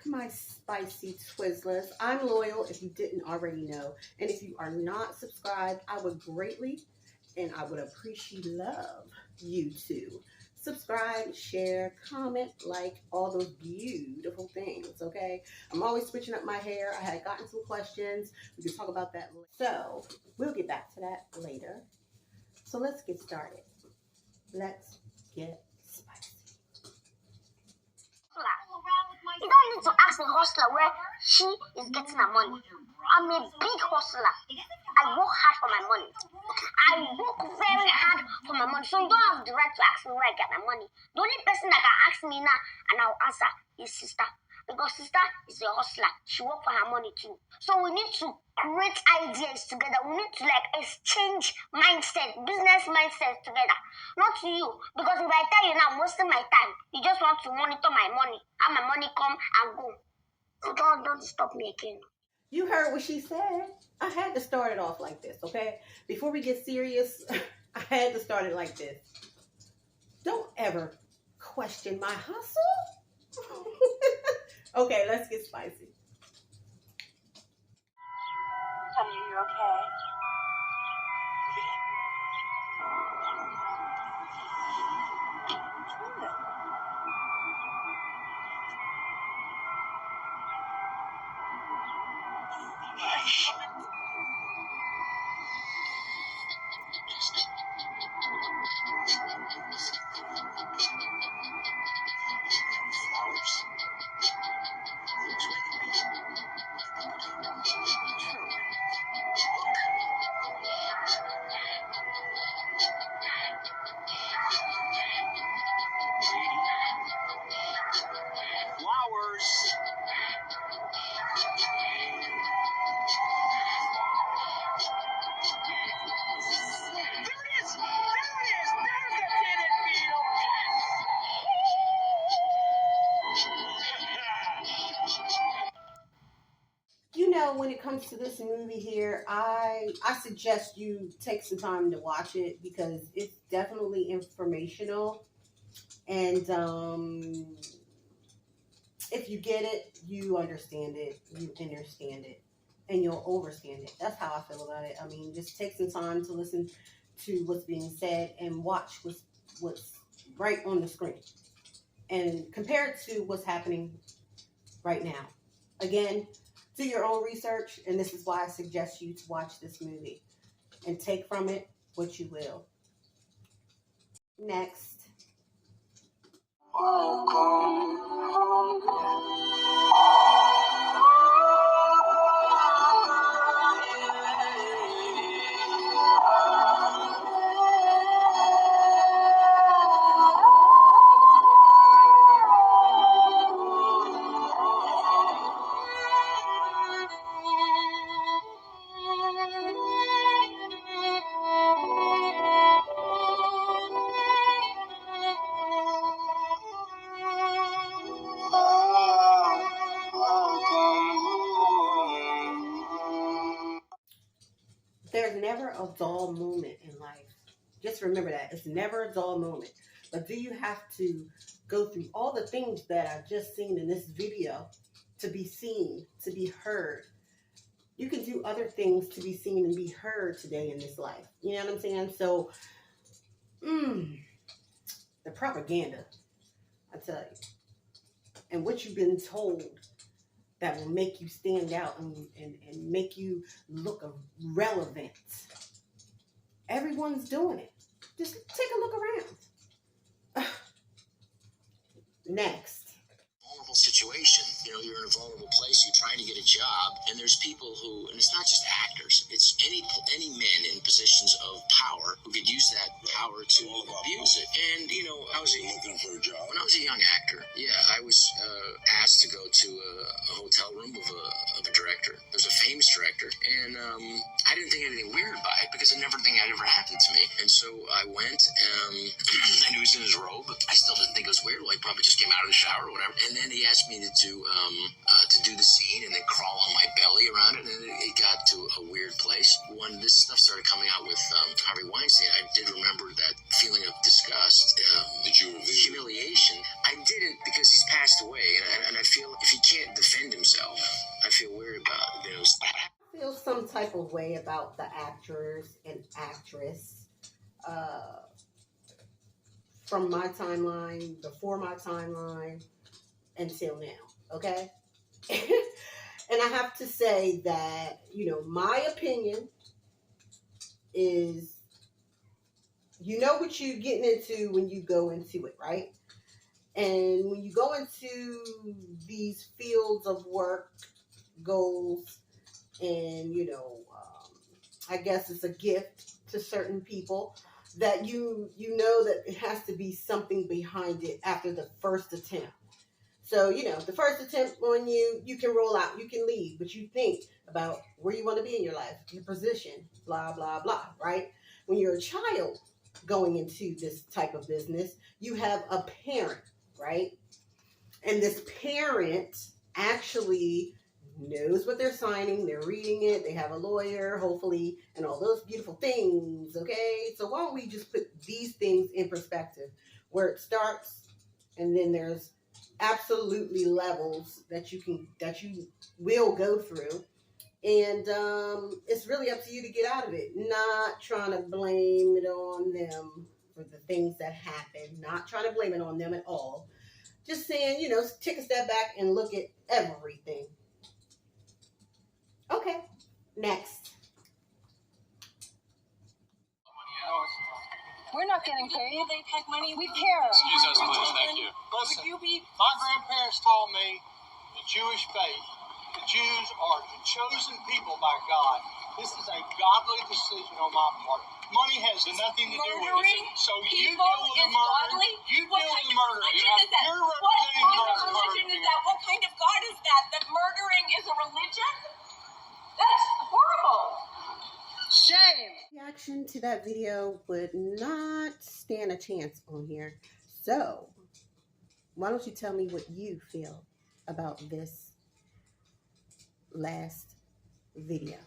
my spicy Twizzlers. I'm loyal if you didn't already know. And if you are not subscribed, I would greatly and I would appreciate love you to subscribe, share, comment, like, all those beautiful things, okay? I'm always switching up my hair. I had gotten some questions. We can talk about that later. So we'll get back to that later. So let's get started. Let's get spicy. You don't need to ask the hustler where she is getting her money. I'm a big hustler. I work hard for my money. I work very hard for my money. So you don't have the right to ask me where I get my money. The only person that can ask me now and I'll answer is sister. Because sister is a hustler. She works for her money too. So we need to create ideas together. We need to exchange mindset, business mindset together. Not to you. Because if I tell you now I'm wasting my time, you just want to monitor my money. How my money come and go. So don't stop me again. You heard what she said. I had to start it off like this, okay? Before we get serious, I had to start it like this. Don't ever question my hustle. Okay, let's get spicy. Honey, are you okay? When it comes to this movie here, I suggest you take some time to watch it because it's definitely informational, and if you get it, you understand it, and you'll overstand it. That's how I feel about it. I mean, just take some time to listen to what's being said and watch what's right on the screen and compare it to what's happening right now. Again, do your own research, and this is why I suggest you to watch this movie and take from it what you will. Next. There's never a dull moment in life. Just remember that. It's never a dull moment. But do you have to go through all the things that I've just seen in this video to be seen, to be heard? You can do other things to be seen and be heard today in this life. You know what I'm saying? So, the propaganda, I tell you, and what you've been told that will make you stand out and make you look relevant. Everyone's doing it. Just take a look around. Next. Vulnerable situation. You're in a vulnerable place. You're trying to get a job, and there's people who, and it's not just actors. It's any men in positions of power who could use that power to abuse it. And I was looking for a job when I was a young actor. Yeah, I was asked to go to a hotel room of a director. There's a famous director, and I didn't think anything weird by it because it never think that ever happened to me. And so I went, and he was in his robe. I still didn't think it was weird. Well, he probably just came out of the shower or whatever. And then he asked me to do the scene and then crawl on my belly around it. And it got to a weird place. When this stuff started coming out with Harvey Weinstein, I did remember that feeling of disgust, humiliation. I did it because he's passed away, and I feel if he can't defend himself, I feel weird about it. I feel some type of way about the actors and actress from my timeline, before my timeline, until now, okay? And I have to say that, my opinion is, you know what you're getting into when you go into it, right? And when you go into these fields of work, goals, and, I guess it's a gift to certain people that you know that it has to be something behind it after the first attempt. So, the first attempt on you can roll out, you can leave, but you think about where you want to be in your life, your position, blah, blah, blah, right? When you're a child going into this type of business, you have a parent, right? And this parent actually knows what they're signing, they're reading it, they have a lawyer, hopefully, and all those beautiful things, okay? So why don't we just put these things in perspective, where it starts, and then there's absolutely levels that you will go through, and it's really up to you to get out of it. Not trying to blame it on them for the things that happen, not trying to blame it on them at all. Just saying, take a step back and look at everything. Okay, next. We're not getting paid. They take money. We care. Excuse us, please. Thank you. Listen, my grandparents told me the Jewish faith, the Jews are the chosen people by God. This is a godly decision on my part. Money has nothing to do with it. So you deal with the murder. You deal with the murder. You're representing the murder. What kind of religion is that? What kind of God is that? That murdering is a religion? That's horrible. Shame. Reaction to that video would not stand a chance on here. So, why don't you tell me what you feel about this last video?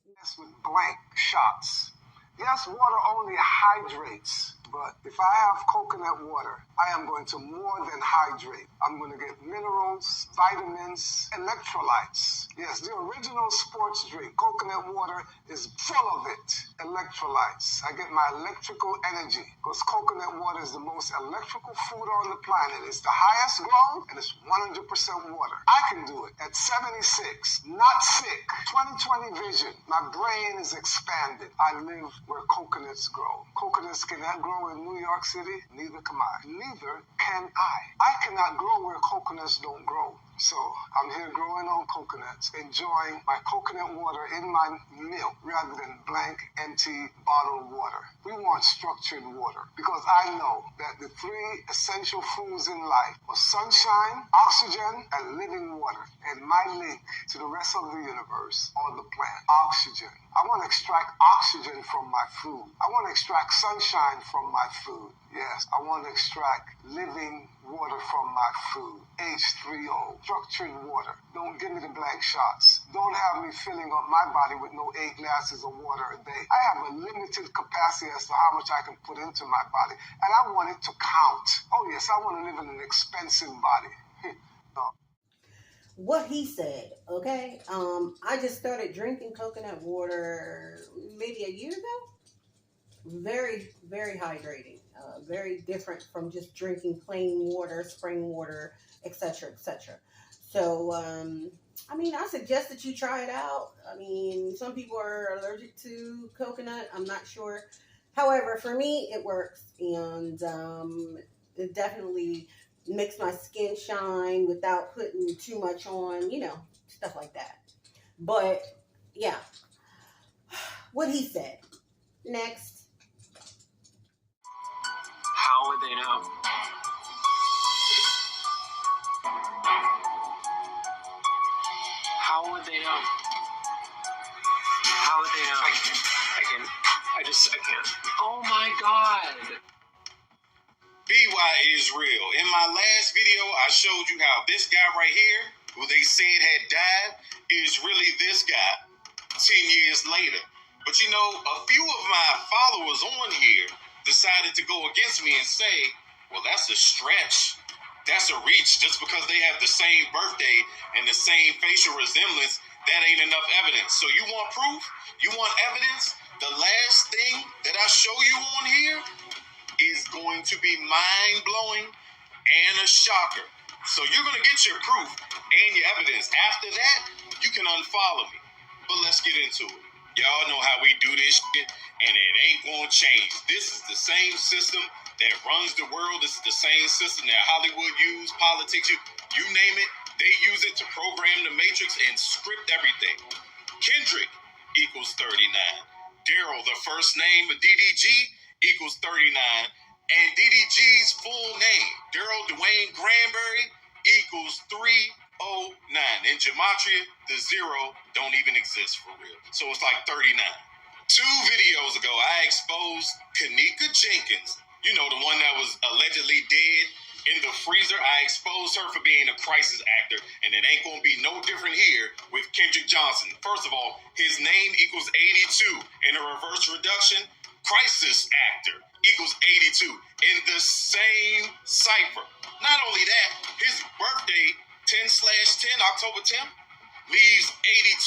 Yes, with blank shots. Yes, water only hydrates, but if I have coconut water, I am going to more than hydrate. I'm going to get minerals, vitamins, electrolytes. Yes, the original sports drink, coconut water, is full of it. Electrolytes. I get my electrical energy because coconut water is the most electrical food on the planet. It's the highest grown and it's 100% water. I can do it at 76, not sick. 20/20 vision. My brain is expanded. I live where coconuts grow. Coconuts cannot grow in New York City, neither can I. Neither can I. I cannot grow where coconuts don't grow. So I'm here growing on coconuts, enjoying my coconut water in my milk rather than blank, empty bottled water. We want structured water because I know that the three essential foods in life are sunshine, oxygen, and living water. And my link to the rest of the universe are the plant, oxygen. I want to extract oxygen from my food. I want to extract sunshine from my food. Yes, I want to extract living water from my food. H3O, structured water. Don't give me the blank shots. Don't have me filling up my body with no 8 glasses of water a day. I have a limited capacity as to how much I can put into my body, and I want it to count. Oh yes, I want to live in an expensive body. No. What he said, okay? I just started drinking coconut water maybe a year ago. Very, very hydrating. Very different from just drinking plain water, spring water, etc., etc. So, I suggest that you try it out. Some people are allergic to coconut. I'm not sure. However, for me, it works. And it definitely makes my skin shine without putting too much on, stuff like that. But, yeah. What he said. Next. How would they know? How would they know? How would they know? I can't. Oh my God. BY is real. In my last video, I showed you how this guy right here, who they said had died, is really this guy 10 years later. But you know, a few of my followers on here decided to go against me and say, well, that's a stretch. That's a reach. Just because they have the same birthday and the same facial resemblance, that ain't enough evidence. So you want proof? You want evidence? The last thing that I show you on here is going to be mind-blowing and a shocker. So you're going to get your proof and your evidence. After that, you can unfollow me. But let's get into it. Y'all know how we do this shit, and it ain't going to change. This is the same system that runs the world. This is the same system that Hollywood use, politics, you name it. They use it to program the matrix and script everything. Kendrick equals 39. Daryl, the first name of DDG, equals 39. And DDG's full name, Daryl Dwayne Granberry, equals 309. In gematria, the zero don't even exist for real. So it's like 39. 2 videos ago, I exposed Kanika Jenkins. You know, the one that was allegedly dead in the freezer. I exposed her for being a crisis actor, and it ain't gonna be no different here with Kendrick Johnson. First of all, his name equals 82. In a reverse reduction, crisis actor equals 82 in the same cipher. Not only that, his birthday, 10/10, October 10th, leaves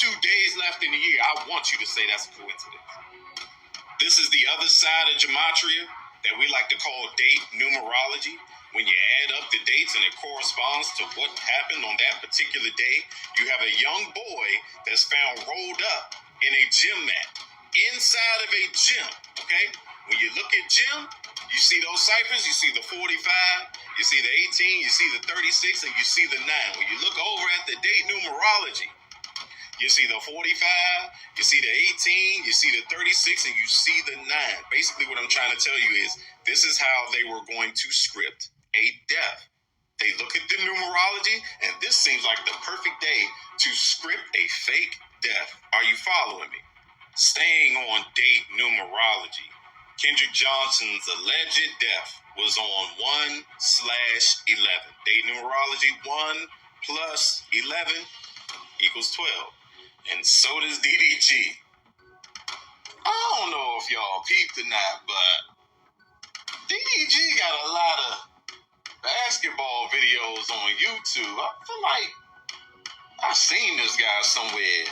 82 days left in the year. I want you to say that's a coincidence. This is the other side of gematria that we like to call date numerology. When you add up the dates and it corresponds to what happened on that particular day, you have a young boy that's found rolled up in a gym mat inside of a gym, okay? When you look at gym, you see those ciphers, you see the 45, you see the 18, you see the 36, and you see the 9. When you look over at the date numerology, you see the 45, you see the 18, you see the 36, and you see the 9. Basically, what I'm trying to tell you is this is how they were going to script a death. They look at the numerology, and this seems like the perfect day to script a fake death. Are you following me? Staying on date numerology, Kendrick Johnson's alleged death was on 1/11. Date numerology, 1 plus 11 equals 12. And so does DDG. I don't know if y'all peeped or not, but DDG got a lot of basketball videos on YouTube. I feel like I've seen this guy somewhere.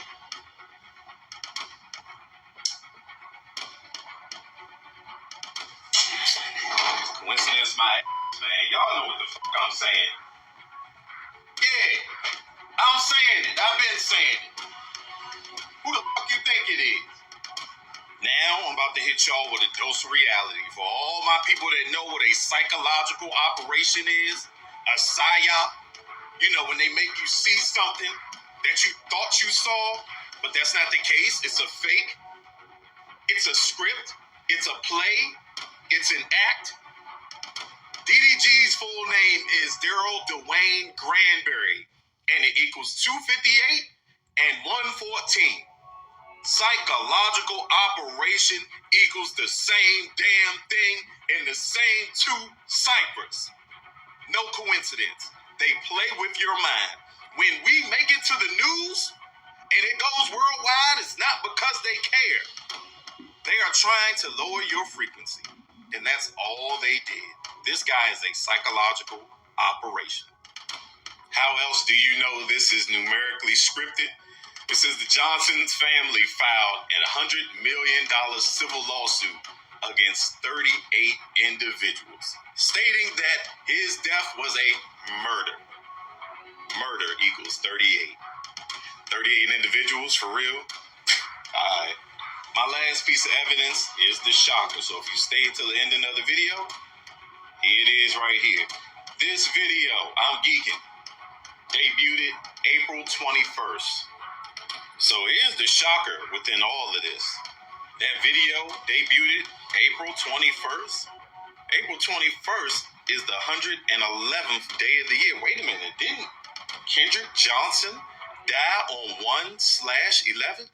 Coincidence my ass, man. Y'all know what the fuck I'm saying. Yeah, I'm saying it. I've been saying it. Who the fuck you think it is? Now I'm about to hit y'all with a dose of reality. For all my people that know what a psychological operation is, a psyop, you know, when they make you see something that you thought you saw, but that's not the case. It's a fake. It's a script. It's a play. It's an act. DDG's full name is Daryl Dwayne Granberry, and it equals 258 and 114. Psychological operation equals the same damn thing in the same 2 ciphers. No coincidence. They play with your mind. When we make it to the news and it goes worldwide, it's not because they care. They are trying to lower your frequency. And that's all they did. This guy is a psychological operation. How else do you know this is numerically scripted? It says the Johnson's family filed a $100 million civil lawsuit against 38 individuals, stating that his death was a murder. Murder equals 38. 38 individuals, for real? All right. My last piece of evidence is the shocker. So if you stay until the end of the video, here it is right here. This video, I'm geeking, debuted April 21st. So here's the shocker within all of this. That video debuted April 21st. April 21st is the 111th day of the year. Wait a minute, didn't Kendrick Johnson die on 1/11?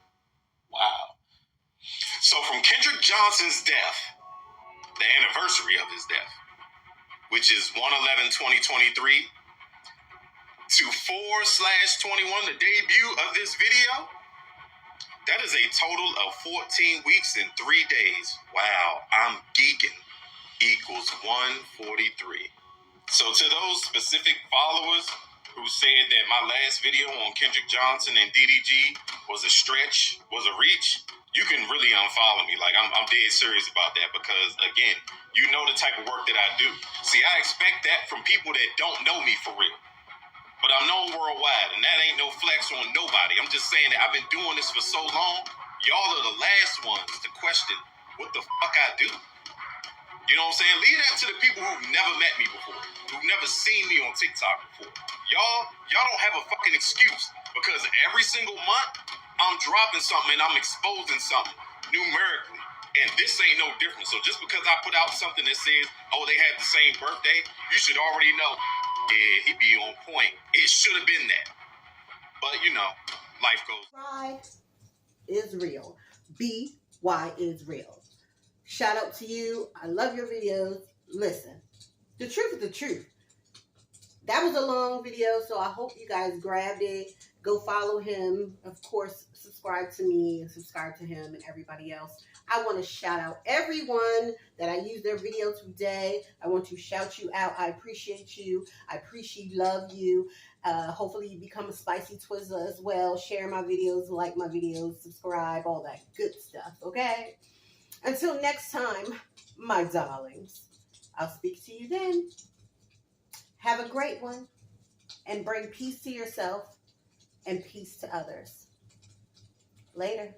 Wow. So from Kendrick Johnson's death, the anniversary of his death, which is 1/11/2023, to 4/21, the debut of this video, that is a total of 14 weeks and 3 days. Wow, I'm geeking. Equals 143. So to those specific followers who said that my last video on Kendrick Johnson and DDG was a stretch, was a reach, you can really unfollow me. Like, I'm dead serious about that because, again, you know the type of work that I do. See, I expect that from people that don't know me for real. But I'm known worldwide, and that ain't no flex on nobody. I'm just saying that I've been doing this for so long, y'all are the last ones to question what the fuck I do. You know what I'm saying? Leave that to the people who've never met me before, who've never seen me on TikTok before. Y'all don't have a fucking excuse because every single month I'm dropping something and I'm exposing something numerically. And this ain't no different. So just because I put out something that says, oh, they had the same birthday, you should already know, yeah, he be on point. It should have been that. But, you know, life goes. Pride is real. BY is real. Shout out to you. I love your videos. Listen, the truth is the truth. That was a long video, so I hope you guys grabbed it. Go follow him. Of course, subscribe to me and subscribe to him and everybody else. I want to shout out everyone that I used their video today. I want to shout you out. I appreciate you. I appreciate love you. Hopefully you become a spicy Twizzler as well. Share my videos, like my videos, subscribe, all that good stuff, okay? Until next time, my darlings, I'll speak to you then. Have a great one and bring peace to yourself and peace to others. Later.